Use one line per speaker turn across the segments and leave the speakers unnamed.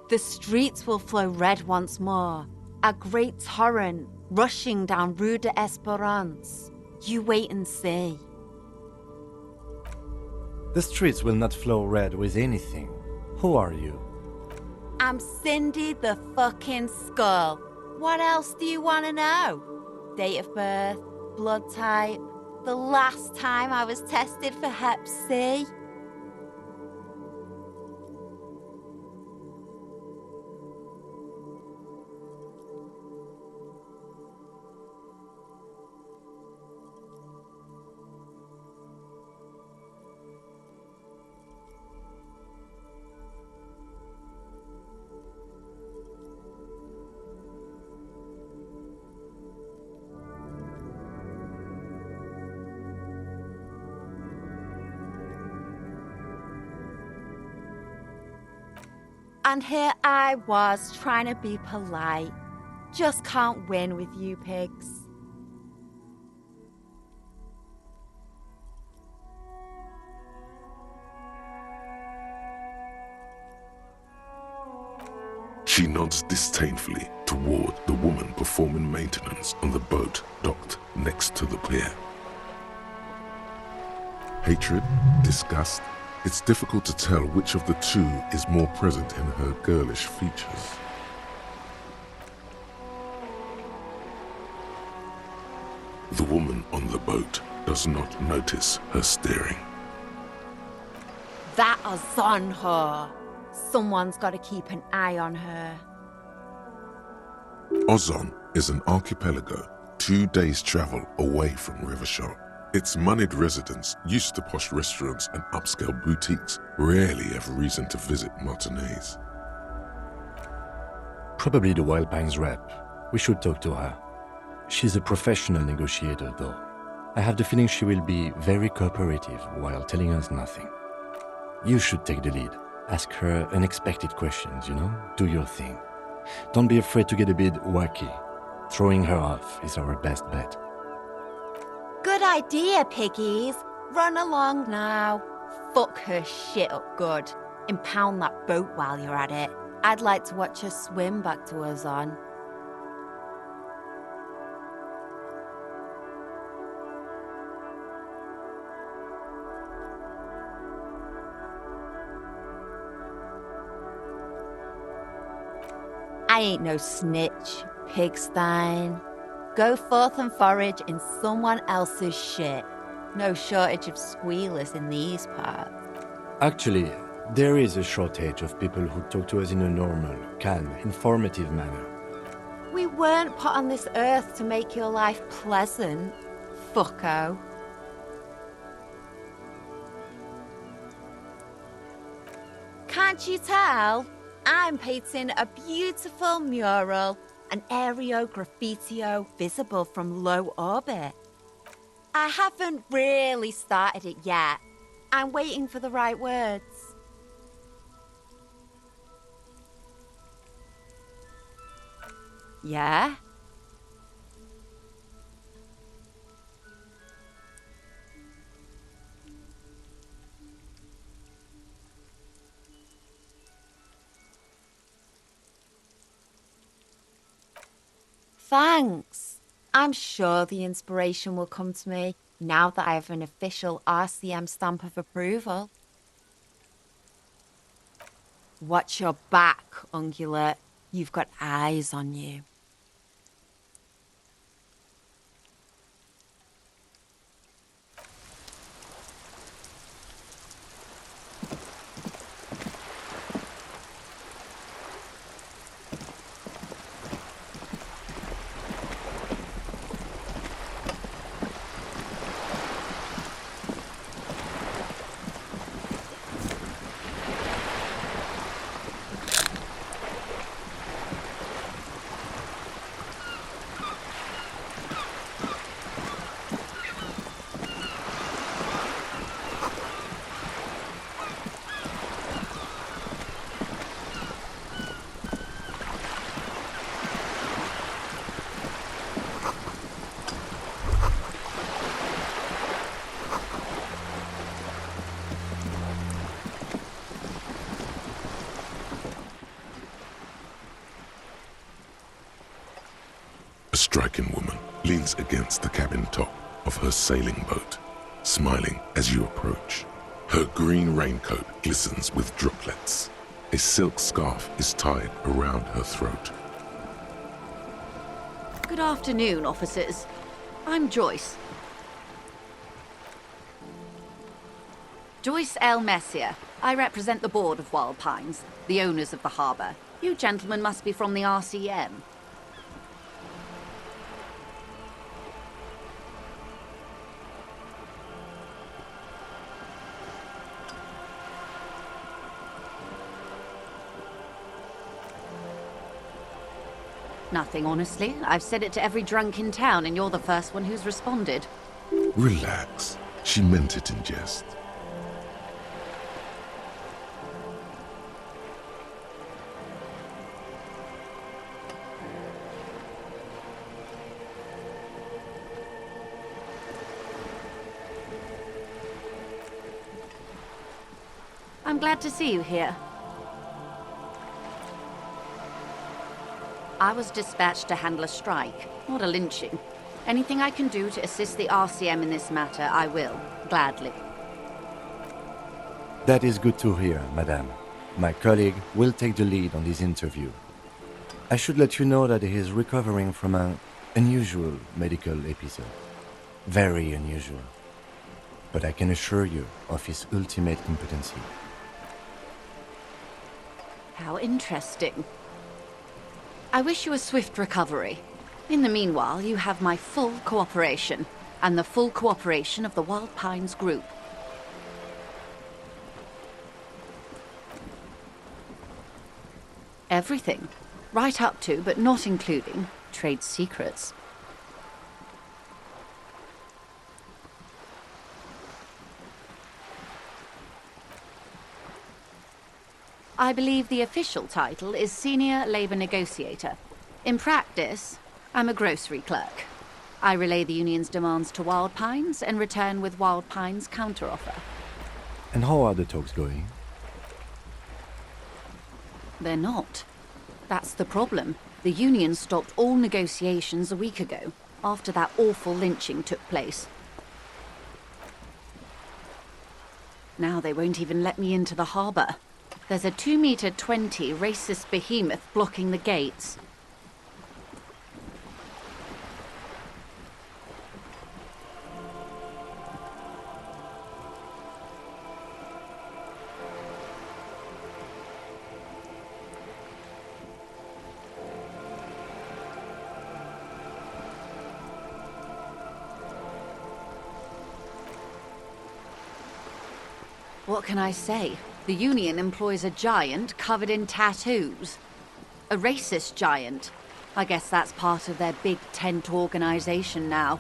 The streets will flow red once more, a great torrent rushing down Rue de Esperance. You wait and see.
The streets will not flow red with anything. Who are you?
I'm Cindy the fucking Skull. What else do you want to know? Date of birth, blood type, the last time I was tested for Hep C. And here I was trying to be polite. Just can't win with you pigs.
She nods disdainfully toward the woman performing maintenance on the boat docked next to the pier. Hatred, disgust, it's difficult to tell which of the two is more present in her girlish features. The woman on the boat does not notice her staring.
That is on her. Someone's got to keep an eye on her.
Ozon is an archipelago 2 days' travel away from Rivershot. Its moneyed residents, used to posh restaurants and upscale boutiques, rarely have reason to visit Martinez.
Probably the Wild Pines rep. We should talk to her. She's a professional negotiator, though. I have the feeling she will be very cooperative while telling us nothing. You should take the lead. Ask her unexpected questions, Do your thing. Don't be afraid to get a bit wacky. Throwing her off is our best bet.
Good idea, piggies. Run along now. Fuck her shit up good. Impound that boat while you're at it. I'd like to watch her swim back to Ozon. I ain't no snitch, pigstein. Go forth and forage in someone else's shit. No shortage of squealers in these parts.
Actually, there is a shortage of people who talk to us in a normal, calm, informative manner.
We weren't put on this earth to make your life pleasant, fucko. Can't you tell? I'm painting a beautiful mural, an aereo graffitio visible from low orbit. I haven't really started it yet. I'm waiting for the right words. Yeah? Thanks. I'm sure the inspiration will come to me now that I have an official RCM stamp of approval. Watch your back, Ungulate. You've got eyes on you.
striking woman leans against the cabin top of her sailing boat, smiling as you approach. Her green raincoat glistens with droplets. A silk scarf is tied around her throat.
Good afternoon, officers. I'm Joyce. Joyce L. Messier. I represent the board of Wild Pines, the owners of the harbour. You gentlemen must be from the RCM. Nothing, honestly. I've said it to every drunk in town, and you're the first one who's responded.
Relax. She meant it in jest.
I'm glad to see you here. I was dispatched to handle a strike, not a lynching. Anything I can do to assist the RCM in this matter, I will, gladly.
That is good to hear, madame. My colleague will take the lead on this interview. I should let you know that he is recovering from an unusual medical episode. Very unusual. But I can assure you of his ultimate competency.
How interesting. I wish you a swift recovery. In the meanwhile, you have my full cooperation, and the full cooperation of the Wild Pines Group. Everything. Right up to, but not including, trade secrets. I believe the official title is Senior Labor Negotiator. In practice, I'm a grocery clerk. I relay the union's demands to Wild Pines and return with Wild Pines' counteroffer.
And how are the talks going?
They're not. That's the problem. The union stopped all negotiations a week ago, after that awful lynching took place. Now they won't even let me into the harbour. There's a 2-meter-20 racist behemoth blocking the gates. What can I say? The union employs a giant covered in tattoos. A racist giant. I guess that's part of their big tent organization now.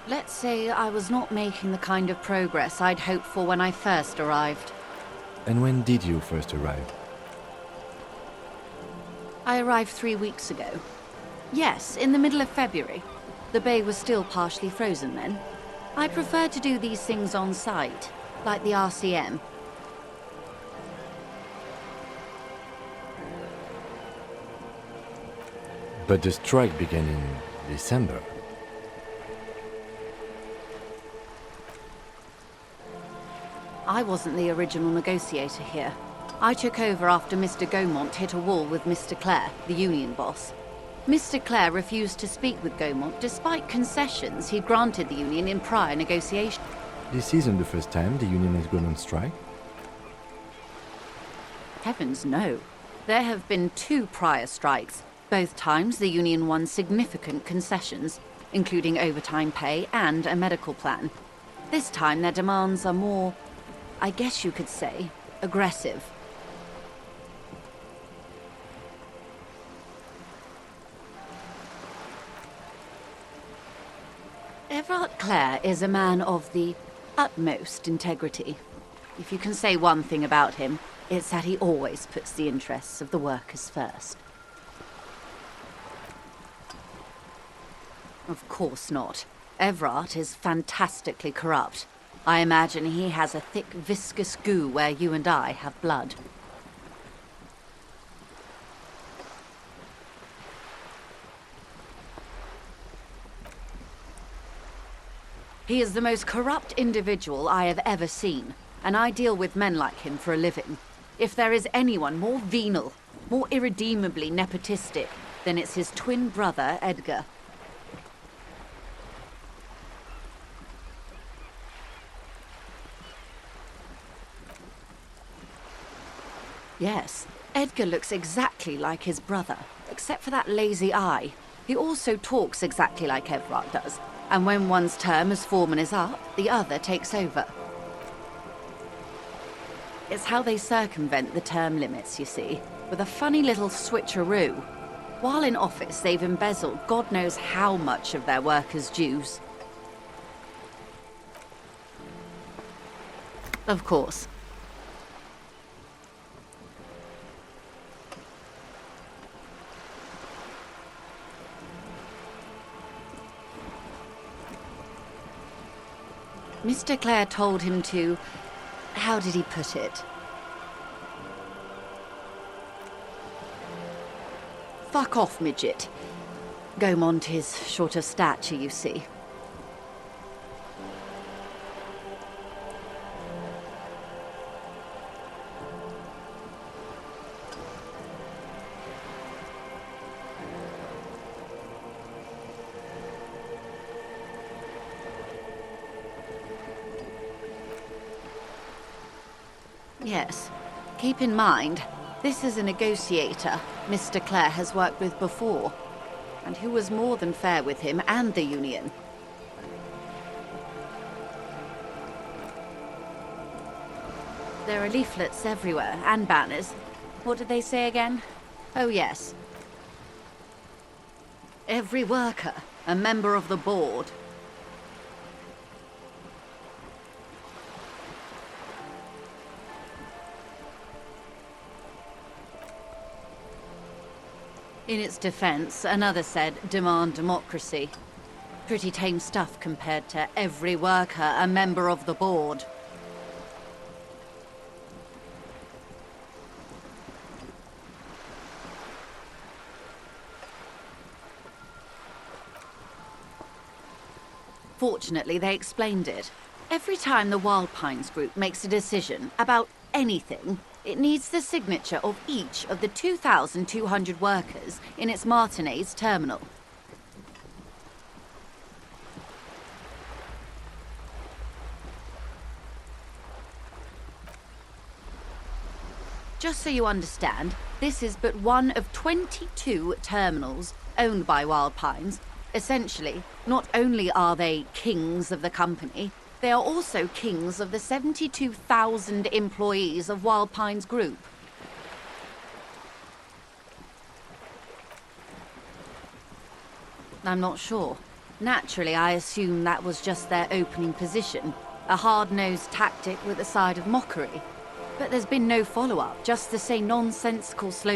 Let's say I was not making the kind of progress I'd hoped for when I first arrived.
And when did you first arrive?
I arrived 3 weeks ago. Yes, in the middle of February. The bay was still partially frozen then. I prefer to do these things on site, like the RCM.
But the strike began in December.
I wasn't the original negotiator here. I took over after Mr. Gaumont hit a wall with Mr. Clare, the union boss. Mr. Clare refused to speak with Gaumont despite concessions he'd granted the union in prior negotiations.
This isn't the first time the union has gone on strike.
Heavens no. There have been 2 prior strikes. Both times the union won significant concessions, including overtime pay and a medical plan. This time their demands are more, I guess you could say, aggressive. Everard Clare is a man of the utmost integrity. If you can say one thing about him, it's that he always puts the interests of the workers first. Of course not. Everard is fantastically corrupt. I imagine he has a thick, viscous goo where you and I have blood. He is the most corrupt individual I have ever seen, and I deal with men like him for a living. If there is anyone more venal, more irredeemably nepotistic, then it's his twin brother, Edgar. Yes, Edgar looks exactly like his brother, except for that lazy eye. He also talks exactly like Evrart does, and when one's term as foreman is up, the other takes over. It's how they circumvent the term limits, you see, with a funny little switcheroo. While in office, they've embezzled God knows how much of their workers' dues. Of course. Mr. Clare told him to... how did he put it? Fuck off, midget. Gaumont is short of stature, you see. Yes. Keep in mind, this is a negotiator Mr. Clare has worked with before, and who was more than fair with him and the Union. There are leaflets everywhere, and banners. What did they say again? Oh, yes. Every worker, a member of the board. In its defense, another said, demand democracy. Pretty tame stuff compared to every worker, a member of the board. Fortunately, they explained it. Every time the Wild Pines group makes a decision about anything, it needs the signature of each of the 2,200 workers in its Martinez terminal. Just so you understand, this is but one of 22 terminals owned by Wild Pines. Essentially, not only are they kings of the company, they are also kings of the 72,000 employees of Wild Pines Group. I'm not sure. Naturally, I assume that was just their opening position, a hard-nosed tactic with a side of mockery. But there's been no follow-up, just the same nonsensical slogan.